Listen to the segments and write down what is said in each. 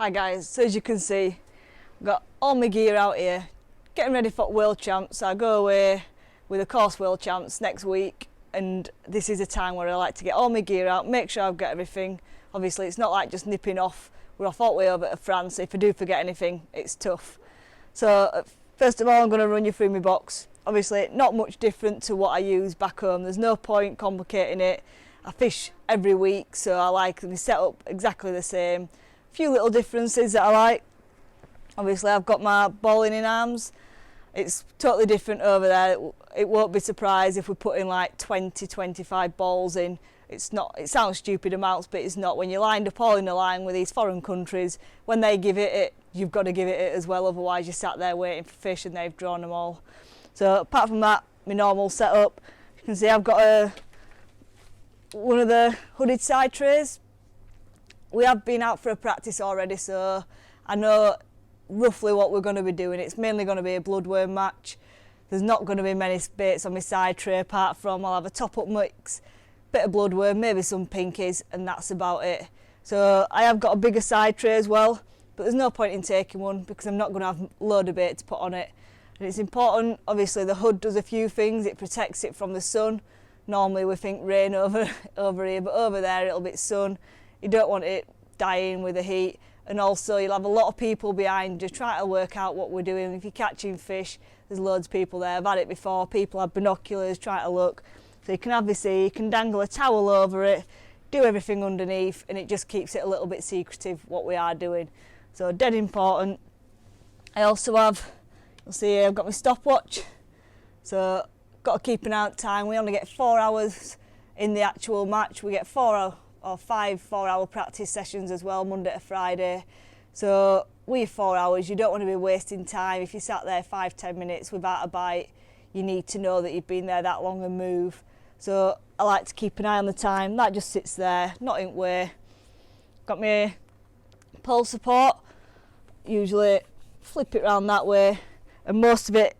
Hi guys, so as you can see, I've got all my gear out here, getting ready for World Champs. I go away with the course World Champs next week, and this is a time where I like to get all my gear out, make sure I've got everything. Obviously it's not like just nipping off, we're off all the way over to France, so if I do forget anything, it's tough. So first of all, I'm going to run you through my box. Obviously not much different to what I use back home, there's no point complicating it. I fish every week, so I like them set up exactly the same. Few little differences that I like. Obviously I've got my bowling in arms. It's totally different over there. It won't be surprised if we put in like 20-25 balls in. It's not, it sounds stupid amounts, but it's not. When you're lined up all in a line with these foreign countries, when they give it, you've got to give it as well, otherwise you're sat there waiting for fish and they've drawn them all. So apart from that, my normal setup, you can see I've got one of the hooded side trays. We have been out for a practice already, so I know roughly what we're going to be doing. It's mainly going to be a bloodworm match. There's not going to be many baits on my side tray apart from I'll have a top-up mix, bit of bloodworm, maybe some pinkies, and that's about it. So I have got a bigger side tray as well, but there's no point in taking one because I'm not going to have a load of bait to put on it. And it's important, obviously the hood does a few things. It protects it from the sun. Normally we think rain over here, but over there it'll be sun. You don't want it dying with the heat, and also you'll have a lot of people behind you trying to work out what we're doing. If you're catching fish, there's loads of people there. I've had it before, people have binoculars trying to look. So you can obviously, you can dangle a towel over it, do everything underneath, and it just keeps it a little bit secretive what we are doing. So dead important. I also have, you'll see here, I've got my stopwatch. So got to keep an eye on time. We only get 4 hours in the actual match. We get 5 4-hour practice sessions as well, Monday to Friday. So with 4 hours, you don't want to be wasting time. If you sat there 5-10 minutes without a bite, you need to know that you've been there that long and move. So I like to keep an eye on the time. That just sits there, not in way. Got my pole support. Usually flip it around that way, and most of it,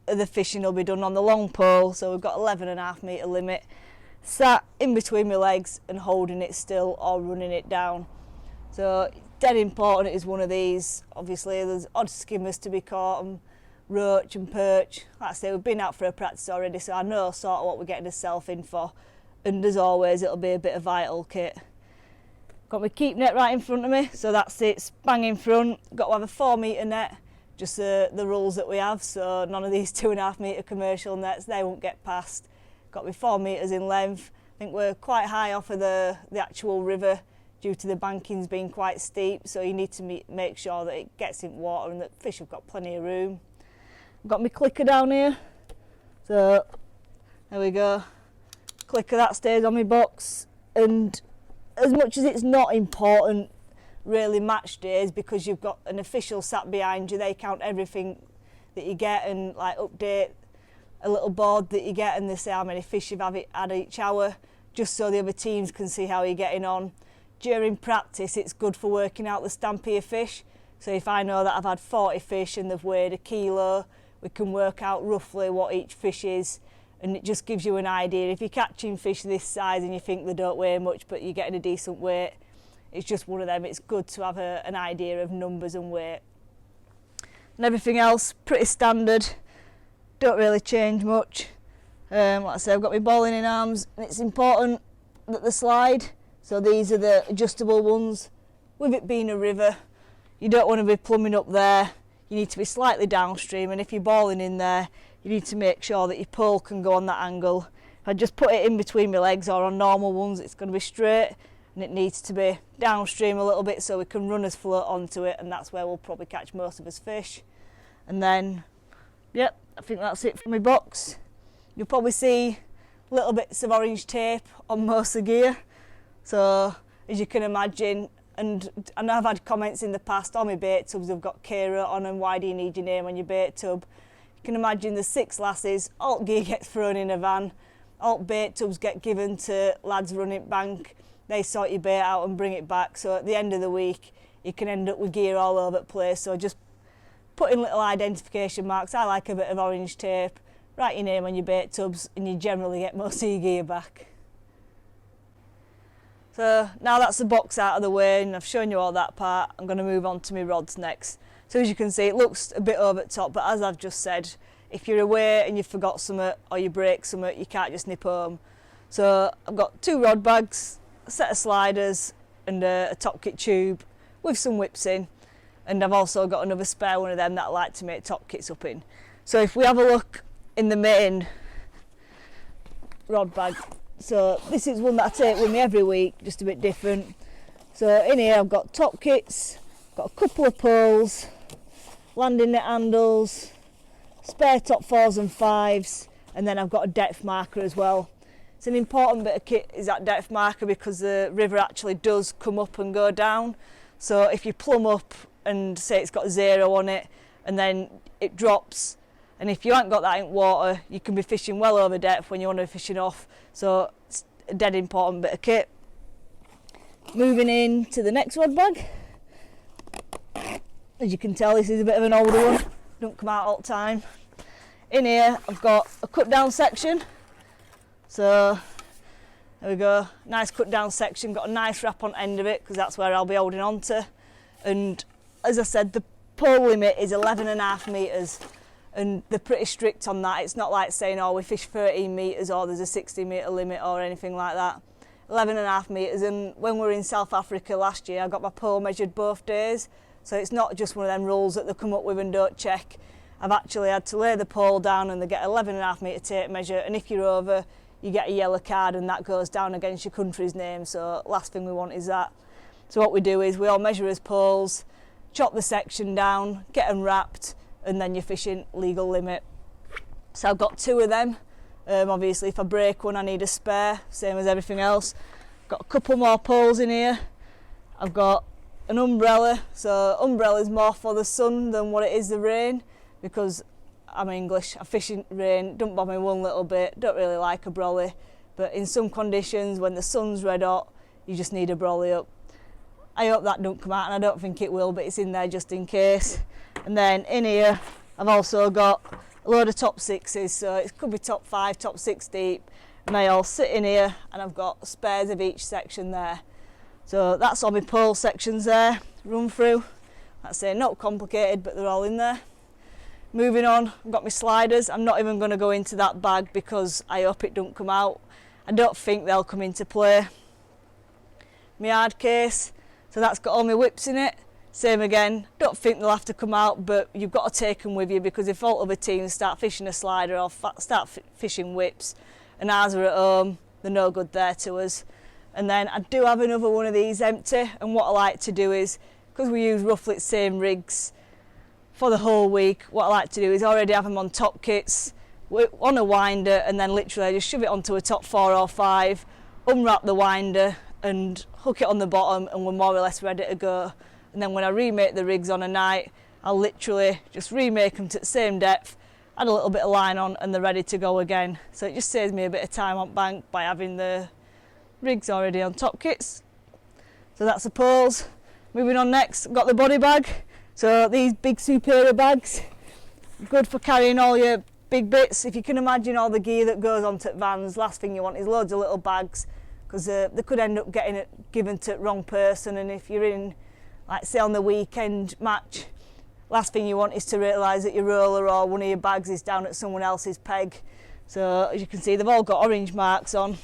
the fishing will be done on the long pole. So we've got 11.5 metre limit. Sat in between my legs and holding it still or running it down. So dead important it is one of these. Obviously there's odd skimmers to be caught, and roach and perch. Like I say, we've been out for a practice already, so I know sort of what we're getting ourselves in for, and as always it'll be a bit of vital kit. Got my keep net right in front of me, so that's it, bang in front. Got to have a 4 metre net, just the rules that we have, so none of these 2.5 metre commercial nets, they won't get past. Got me 4 metres in length. I think we're quite high off of the actual river due to the bankings being quite steep, so you need to make sure that it gets in water and that fish have got plenty of room. I've got my clicker down here, so there we go. Clicker, that stays on my box, and as much as it's not important really match days because you've got an official sat behind you, they count everything that you get and like update a little board that you get, and they say how many fish you've had each hour, just so the other teams can see how you're getting on. During practice it's good for working out the stamp of fish, so if I know that I've had 40 fish and they've weighed a kilo, we can work out roughly what each fish is, and it just gives you an idea. If you're catching fish this size and you think they don't weigh much but you're getting a decent weight, it's just one of them. It's good to have an idea of numbers and weight. And everything else pretty standard, don't really change much. Like I say, I've got my bowling in arms, and it's important that they slide. So these are the adjustable ones. With it being a river, you don't want to be plumbing up there. You need to be slightly downstream, and if you're bowling in there, you need to make sure that your pole can go on that angle. If I just put it in between my legs or on normal ones, it's going to be straight, and it needs to be downstream a little bit so we can runners float onto it, and that's where we'll probably catch most of us fish. And then, yep, I think that's it for my box. You'll probably see little bits of orange tape on most of the gear. So as you can imagine, and I know I've had comments in the past, all my bait tubs have got Kayleigh on them, why do you need your name on your bait tub? You can imagine the 6 lasses, alt gear gets thrown in a van, alt bait tubs get given to lads running bank, they sort your bait out and bring it back, so at the end of the week you can end up with gear all over the place. So just put in little identification marks. I like a bit of orange tape, write your name on your bait tubs, and you generally get most of your gear back. So now that's the box out of the way and I've shown you all that part, I'm going to move on to my rods next. So as you can see, it looks a bit over the top, but as I've just said, if you're away and you forgot something or you break something, you can't just nip home. So I've got 2 rod bags, a set of sliders and a top kit tube with some whips in, and I've also got another spare one of them that I like to make top kits up in. So if we have a look in the main rod bag, so this is one that I take with me every week, just a bit different. So in here I've got top kits, got a couple of poles, landing net handles, spare top 4s and 5s, and then I've got a depth marker as well. It's an important bit of kit, is that depth marker, because the river actually does come up and go down. So if you plumb up and say it's got 0 on it and then it drops, and if you haven't got that in water, you can be fishing well over depth when you want to be fishing off. So it's a dead important bit of kit. Moving in to the next rod bag. As you can tell, this is a bit of an older one, don't come out all the time. In here I've got a cut down section. So there we go, nice cut down section, got a nice wrap on end of it because that's where I'll be holding on to. And as I said, the pole limit is 11.5 metres and they're pretty strict on that. It's not like saying, oh, we fish 13 metres or there's a 60 metre limit or anything like that. 11.5 metres, and when we were in South Africa last year, I got my pole measured both days. So it's not just one of them rules that they come up with and don't check. I've actually had to lay the pole down and they get 11.5 metre tape measure, and if you're over, you get a yellow card and that goes down against your country's name. So last thing we want is that. So what we do is we all measure as poles, chop the section down, get them wrapped, and then you're fishing legal limit. So I've got 2 of them. Obviously if I break one I need a spare, same as everything else. Got a couple more poles in here. I've got an umbrella, so umbrella's more for the sun than what it is the rain, because I'm English, I fish in rain, don't bother me one little bit, don't really like a brolly, but in some conditions when the sun's red hot you just need a brolly up. I hope that don't come out, and I don't think it will, but it's in there just in case. And then in here I've also got a load of top 6s, so it could be top 5, top 6 deep, and they all sit in here and I've got spares of each section there. So that's all my pole sections there, run through. That's it, not complicated, but they're all in there. Moving on, I've got my sliders. I'm not even going to go into that bag because I hope it don't come out. I don't think they'll come into play. My hard case, so that's got all my whips in it. Same again, don't think they'll have to come out, but you've got to take them with you, because if all other teams start fishing a slider or start fishing whips and ours are at home, they're no good there to us. And then I do have another one of these empty, and what I like to do is, because we use roughly the same rigs for the whole week, what I like to do is already have them on top kits, on a winder, and then literally just shove it onto a top 4 or 5, unwrap the winder and hook it on the bottom, and we're more or less ready to go. And then when I remake the rigs on a night, I'll literally just remake them to the same depth, add a little bit of line on, and they're ready to go again. So it just saves me a bit of time on bank by having the rigs already on top kits. So that's the poles. Moving on next, I've got the body bag. So these big Superior bags, good for carrying all your big bits. If you can imagine all the gear that goes onto vans, last thing you want is loads of little bags, because they could end up getting it given to the wrong person, and if you're in, like say on the weekend match, last thing you want is to realise that your roller or one of your bags is down at someone else's peg. So as you can see, they've all got orange marks on.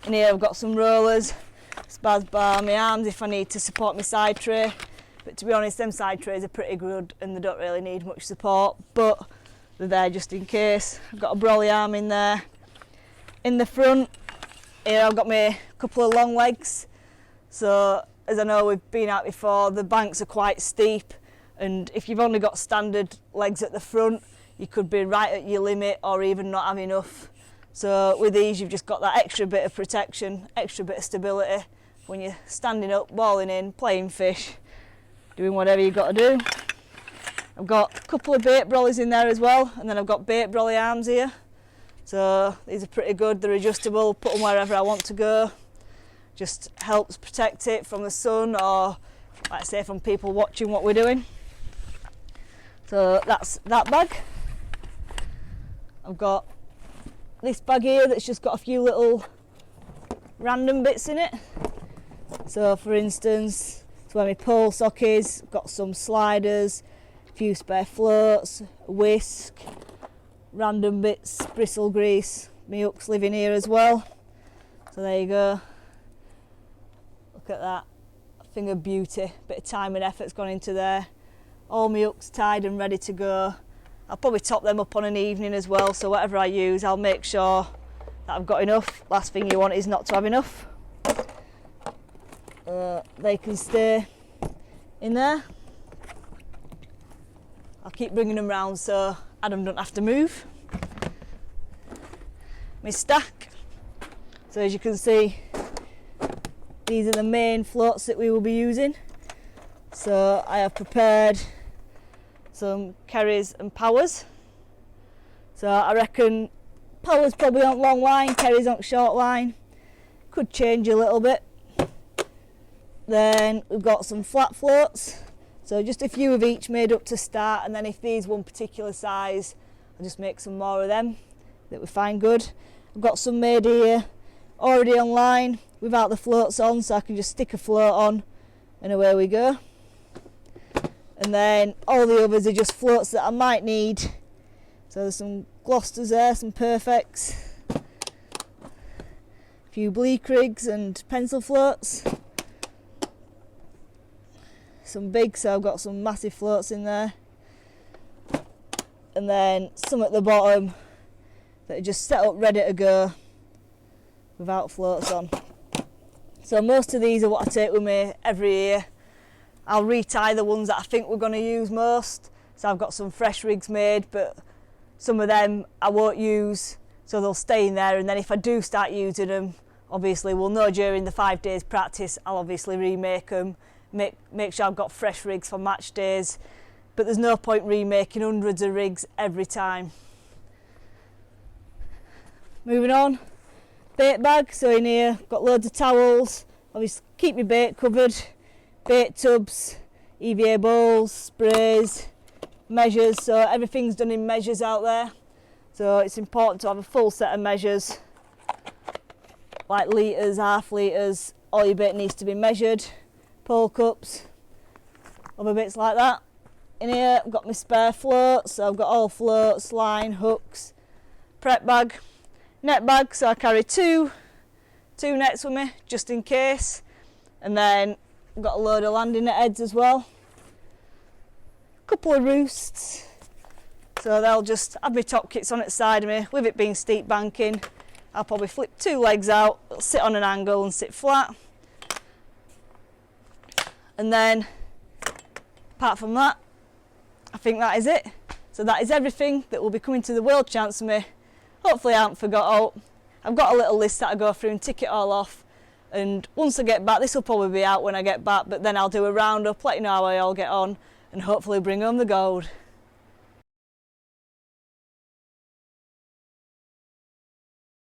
In here I've got some rollers, spaz bar, my arms if I need to support my side tray. But to be honest, them side trays are pretty good and they don't really need much support, but they're there just in case. I've got a brolly arm in there. In the front, here I've got my couple of long legs. So as I know we've been out before, the banks are quite steep, and if you've only got standard legs at the front, you could be right at your limit or even not have enough. So with these you've just got that extra bit of protection, extra bit of stability when you're standing up, balling in, playing fish, doing whatever you've got to do. I've got a couple of bait brollies in there as well, and then I've got bait brolly arms here. So these are pretty good, they're adjustable, put them wherever I want to go. Just helps protect it from the sun or, like I say, from people watching what we're doing. So that's that bag. I've got this bag here that's just got a few little random bits in it. So for instance, it's where my pole sock is, got some sliders, a few spare floats, a whisk, random bits, bristle grease. My hooks live in here as well. So there you go. Look at that. A thing of beauty. Bit of time and effort's gone into there. All my hooks tied and ready to go. I'll probably top them up on an evening as well, so whatever I use I'll make sure that I've got enough. Last thing you want is not to have enough. They can stay in there. I'll keep bringing them round so Adam don't have to move. My stack. So as you can see, these are the main floats that we will be using. So I have prepared some Kerrys and Powers. So I reckon Powers probably on long line, Kerrys on short line. Could change a little bit. Then we've got some flat floats. So just a few of each made up to start, and then if these one particular size, I'll just make some more of them that we find good. I've got some made here already online without the floats on, so I can just stick a float on and away we go. And then all the others are just floats that I might need. So there's some Gloucesters there, some Perfects, a few Bleak rigs and pencil floats. Some big, so I've got some massive floats in there. And then some at the bottom that are just set up ready to go without floats on. So most of these are what I take with me every year. I'll retie the ones that I think we're going to use most. So I've got some fresh rigs made, but some of them I won't use, so they'll stay in there. And then if I do start using them, obviously we'll know during the 5 days practice, I'll obviously remake them, make sure I've got fresh rigs for match days. But there's no point remaking hundreds of rigs every time. Moving on, bait bag. So in here, got loads of towels. Obviously keep your bait covered. Bait tubs, EVA bowls, sprays, measures, so everything's done in measures out there. So it's important to have a full set of measures, like litres, half litres, all your bait needs to be measured, pole cups, other bits like that. In here I've got my spare floats, so I've got all floats, line, hooks, prep bag, net bag, so I carry two nets with me just in case, and then I've got a load of landing net heads as well. A couple of roosts, so they'll just have my top kits on at the side of me. With it being steep banking, I'll probably flip 2 legs out, it'll sit on an angle and sit flat. And then, apart from that, I think that is it. So that is everything that will be coming to the World Champs for me. Hopefully I haven't forgot out. I've got a little list that I go through and tick it all off. And once I get back, this will probably be out when I get back, but then I'll do a roundup, let you know how I all get on, and hopefully bring home the gold.